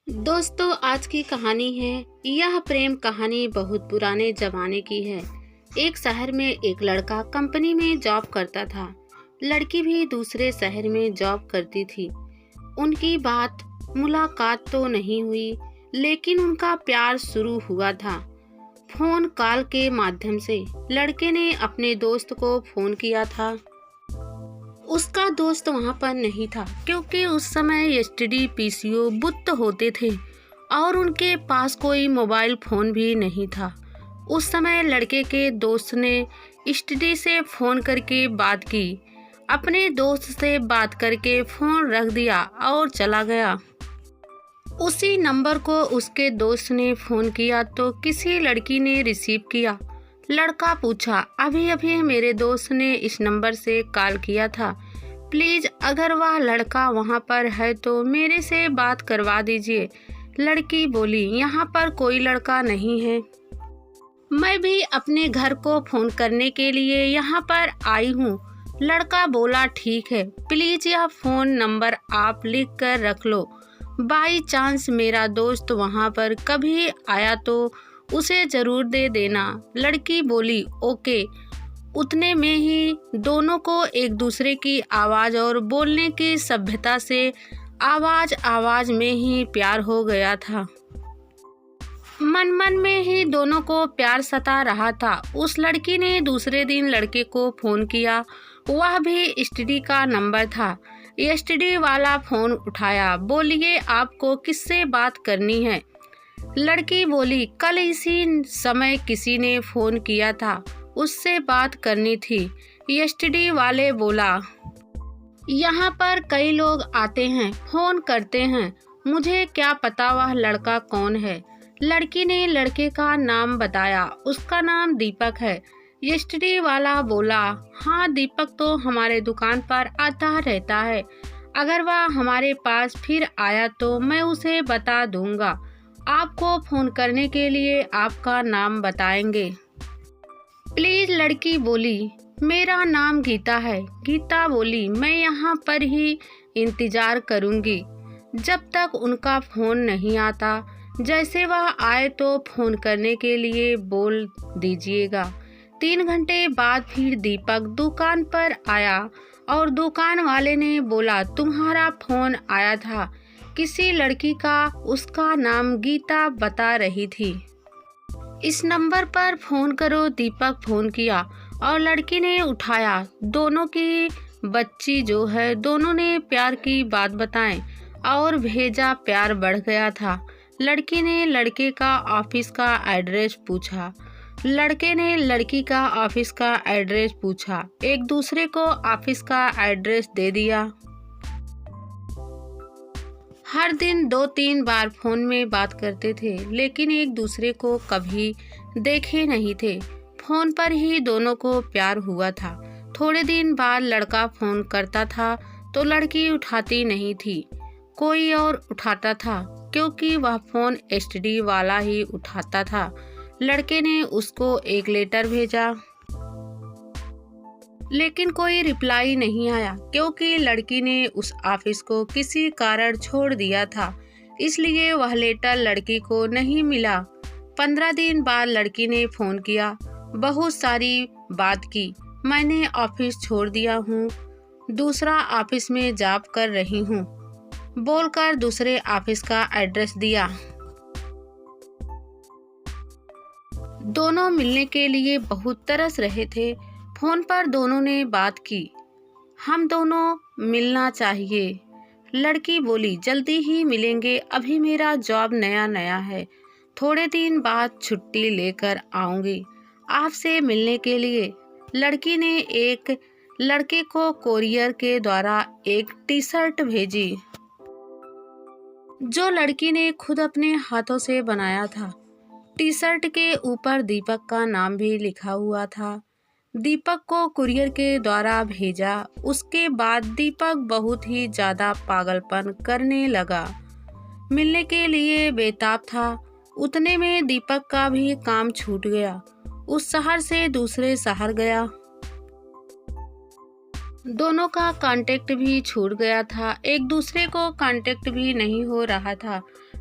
दोस्तों, आज की कहानी है। यह प्रेम कहानी बहुत पुराने जमाने की है। एक शहर में एक लड़का कंपनी में जॉब करता था। लड़की भी दूसरे शहर में जॉब करती थी। उनकी बात मुलाकात तो नहीं हुई, लेकिन उनका प्यार शुरू हुआ था। फोन कॉल के माध्यम से लड़के ने अपने दोस्त को फोन किया था। उसका दोस्त वहां पर नहीं था, क्योंकि उस समय एसटीडी पीसीओ बुत होते थे और उनके पास कोई मोबाइल फोन भी नहीं था। उस समय लड़के के दोस्त ने एसटीडी से फोन करके बात की। अपने दोस्त से बात करके फोन रख दिया और चला गया। उसी नंबर को उसके दोस्त ने फोन किया तो किसी लड़की ने रिसीव किया। लड़का पूछा, अभी अभी मेरे दोस्त ने इस नंबर से कॉल किया था, प्लीज अगर वह लड़का वहां पर है तो मेरे से बात करवा दीजिए। लड़की बोली, यहाँ पर कोई लड़का नहीं है, मैं भी अपने घर को फोन करने के लिए यहाँ पर आई हूँ। लड़का बोला, ठीक है, प्लीज यह फोन नंबर आप लिख कर रख लो। बाई चांस मेरा दोस्त वहां पर कभी आया तो उसे जरूर दे देना। लड़की बोली, ओके। उतने में ही दोनों को एक दूसरे की आवाज और बोलने की सभ्यता से आवाज में ही प्यार हो गया था। मन में ही दोनों को प्यार सता रहा था। उस लड़की ने दूसरे दिन लड़के को फोन किया। वह भी एसटीडी का नंबर था। एसटीडी वाला फोन उठाया। बोलिए, आपको किससे बात करनी है? लड़की बोली, कल इसी समय किसी ने फोन किया था, उससे बात करनी थी। एसटीडी वाले बोला, यहाँ पर कई लोग आते हैं, फोन करते हैं, मुझे क्या पता वह लड़का कौन है। लड़की ने लड़के का नाम बताया। उसका नाम दीपक है। एसटीडी वाला बोला, हाँ, दीपक तो हमारे दुकान पर आता रहता है। अगर वह हमारे पास फिर आया तो मैं उसे बता दूंगा। आपको फोन करने के लिए आपका नाम बताएंगे, प्लीज। लड़की बोली, मेरा नाम गीता है। गीता बोली, मैं यहाँ पर ही इंतजार करूंगी जब तक उनका फोन नहीं आता। जैसे वह आए तो फोन करने के लिए बोल दीजिएगा। 3 घंटे बाद फिर दीपक दुकान पर आया और दुकान वाले ने बोला, तुम्हारा फोन आया था, किसी लड़की का, उसका नाम गीता बता रही थी, इस नंबर पर फोन करो। दीपक फोन किया और लड़की ने उठाया। दोनों की बच्ची जो है, दोनों ने प्यार की बात बताएं और भेजा। प्यार बढ़ गया था। लड़की ने लड़के का ऑफिस का एड्रेस पूछा। लड़के ने लड़की का ऑफिस का एड्रेस पूछा। एक दूसरे को ऑफिस का एड्रेस दे दिया। हर दिन 2-3 बार फोन में बात करते थे, लेकिन एक दूसरे को कभी देखे नहीं थे। फोन पर ही दोनों को प्यार हुआ था। थोड़े दिन बाद लड़का फोन करता था तो लड़की उठाती नहीं थी, कोई और उठाता था, क्योंकि वह फोन एसटीडी वाला ही उठाता था। लड़के ने उसको एक लेटर भेजा, लेकिन कोई रिप्लाई नहीं आया, क्योंकि लड़की ने उस ऑफिस को किसी कारण छोड़ दिया था, इसलिए वह लेटर लड़की को नहीं मिला। 15 दिन बाद लड़की ने फोन किया। बहुत सारी बात की। मैंने ऑफिस छोड़ दिया हूँ, दूसरा ऑफिस में जॉब कर रही हूँ, बोलकर दूसरे ऑफिस का एड्रेस दिया। दोनों मिलने के लिए बहुत तरस रहे थे। फोन पर दोनों ने बात की। हम दोनों मिलना चाहिए। लड़की बोली, जल्दी ही मिलेंगे, अभी मेरा जॉब नया है, थोड़े दिन बाद छुट्टी लेकर आऊंगी आपसे मिलने के लिए। लड़की ने एक लड़के को कोरियर के द्वारा एक टी शर्ट भेजी, जो लड़की ने खुद अपने हाथों से बनाया था। टी शर्ट के ऊपर दीपक का नाम भी लिखा हुआ था। दीपक को कुरियर के द्वारा भेजा। उसके बाद दीपक बहुत ही ज्यादा पागलपन करने लगा, मिलने के लिए बेताब था। उतने में दीपक का भी काम छूट गया। उस शहर से दूसरे शहर गया। दोनों का कांटेक्ट भी छूट गया था, एक दूसरे को कांटेक्ट भी नहीं हो रहा था।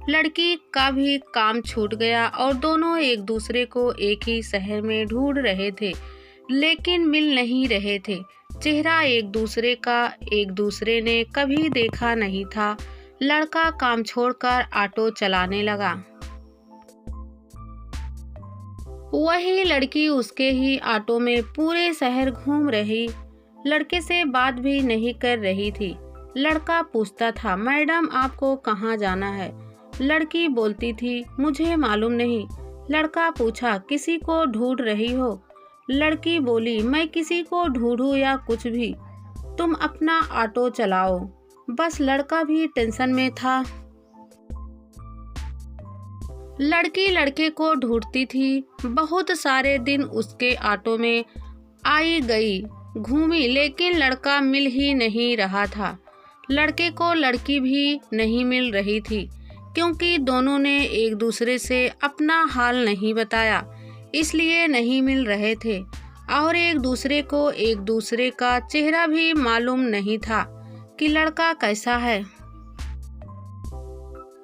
लड़की का भी काम छूट गया और दोनों एक दूसरे को एक ही शहर में ढूंढ रहे थे, लेकिन मिल नहीं रहे थे। चेहरा एक दूसरे का एक दूसरे ने कभी देखा नहीं था। लड़का काम छोड़कर ऑटो चलाने लगा। वही लड़की उसके ही ऑटो में पूरे शहर घूम रही, लड़के से बात भी नहीं कर रही थी। लड़का पूछता था, मैडम आपको कहाँ जाना है? लड़की बोलती थी, मुझे मालूम नहीं। लड़का पूछा, किसी को ढूंढ रही हो? लड़की बोली, मैं किसी को ढूंढूं या कुछ भी, तुम अपना ऑटो चलाओ। बस लड़का भी टेंशन में था। लड़की लड़के को ढूंढती थी। बहुत सारे दिन उसके ऑटो में आई गई, घूमी, लेकिन लड़का मिल ही नहीं रहा था। लड़के को लड़की भी नहीं मिल रही थी, क्योंकि दोनों ने एक दूसरे से अपना हाल नहीं बताया, इसलिए नहीं मिल रहे थे। और एक दूसरे को एक दूसरे का चेहरा भी मालूम नहीं था कि लड़का कैसा है,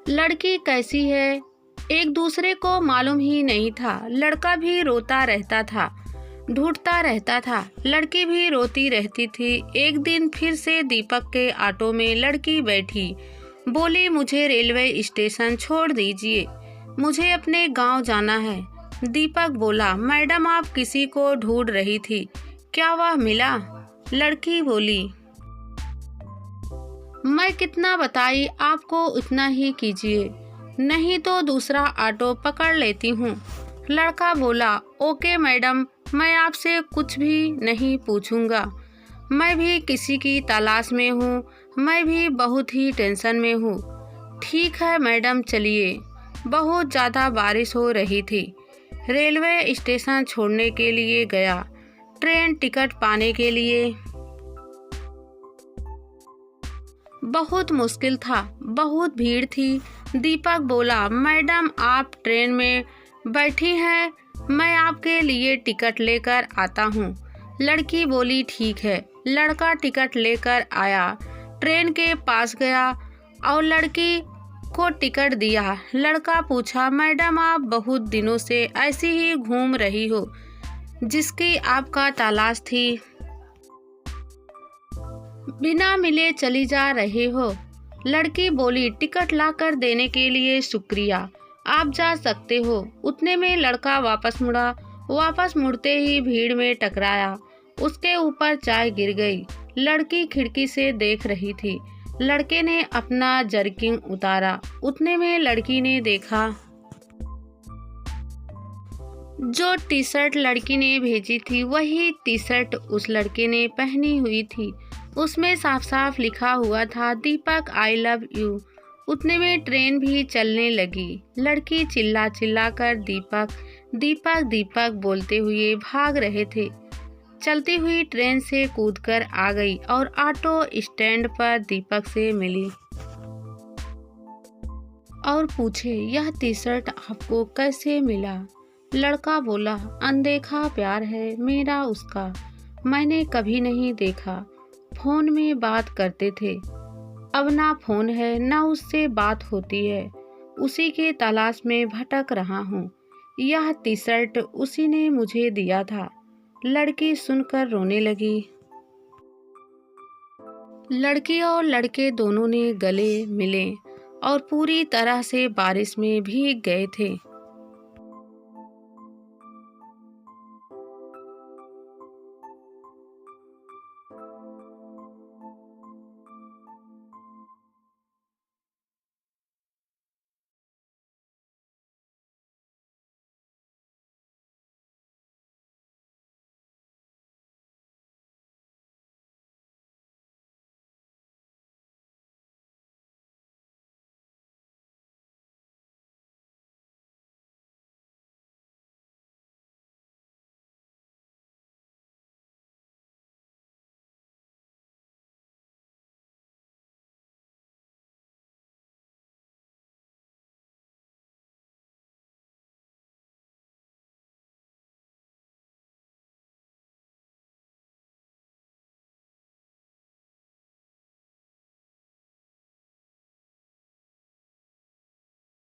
लड़की कैसी है, एक दूसरे को मालूम ही नहीं था। लड़का भी रोता रहता था, ढूंढता रहता था, लड़की भी रोती रहती थी। एक दिन फिर से दीपक के ऑटो में लड़की बैठी, बोली, मुझे रेलवे स्टेशन छोड़ दीजिए, मुझे अपने गांव जाना है। दीपक बोला, मैडम आप किसी को ढूंढ रही थी, क्या वह मिला? लड़की बोली, मैं कितना बताई आपको, उतना ही कीजिए, नहीं तो दूसरा ऑटो पकड़ लेती हूँ। लड़का बोला, ओके मैडम, मैं आपसे कुछ भी नहीं पूछूंगा, मैं भी किसी की तलाश में हूँ, मैं भी बहुत ही टेंशन में हूँ। ठीक है मैडम, चलिए। बहुत ज़्यादा बारिश हो रही थी। रेलवे स्टेशन छोड़ने के लिए गया, ट्रेन टिकट पाने के लिए बहुत मुश्किल था, बहुत भीड़ थी। दीपक बोला, मैडम आप ट्रेन में बैठी हैं, मैं आपके लिए टिकट लेकर आता हूँ। लड़की बोली, ठीक है। लड़का टिकट लेकर आया, ट्रेन के पास गया और लड़की को टिकट दिया। लड़का पूछा, मैडम आप बहुत दिनों से ऐसी ही घूम रही हो, जिसकी आपका तलाश थी, बिना मिले चली जा रहे हो? लड़की बोली, टिकट लाकर देने के लिए शुक्रिया, आप जा सकते हो। उतने में लड़का वापस मुड़ा। वापस मुड़ते ही भीड़ में टकराया, उसके ऊपर चाय गिर गई। लड़की खिड़की से देख रही थी। लड़के ने अपना जर्किन उतारा। उतने में लड़की ने देखा, जो टी शर्ट लड़की ने भेजी थी वही टी शर्ट उस लड़के ने पहनी हुई थी। उसमें साफ साफ लिखा हुआ था, दीपक आई लव यू। उतने में ट्रेन भी चलने लगी। लड़की चिल्ला चिल्ला कर दीपक दीपक दीपक बोलते हुए भाग रहे थे। चलती हुई ट्रेन से कूदकर आ गई और ऑटो स्टैंड पर दीपक से मिली और पूछे, यह टी शर्ट आपको कैसे मिला? लड़का बोला, अनदेखा प्यार है मेरा उसका, मैंने कभी नहीं देखा, फोन में बात करते थे, अब ना फोन है ना उससे बात होती है, उसी के तलाश में भटक रहा हूँ। यह टी शर्ट उसी ने मुझे दिया था। लड़की सुनकर रोने लगी। लड़की और लड़के दोनों ने गले मिले और पूरी तरह से बारिश में भीग गए थे।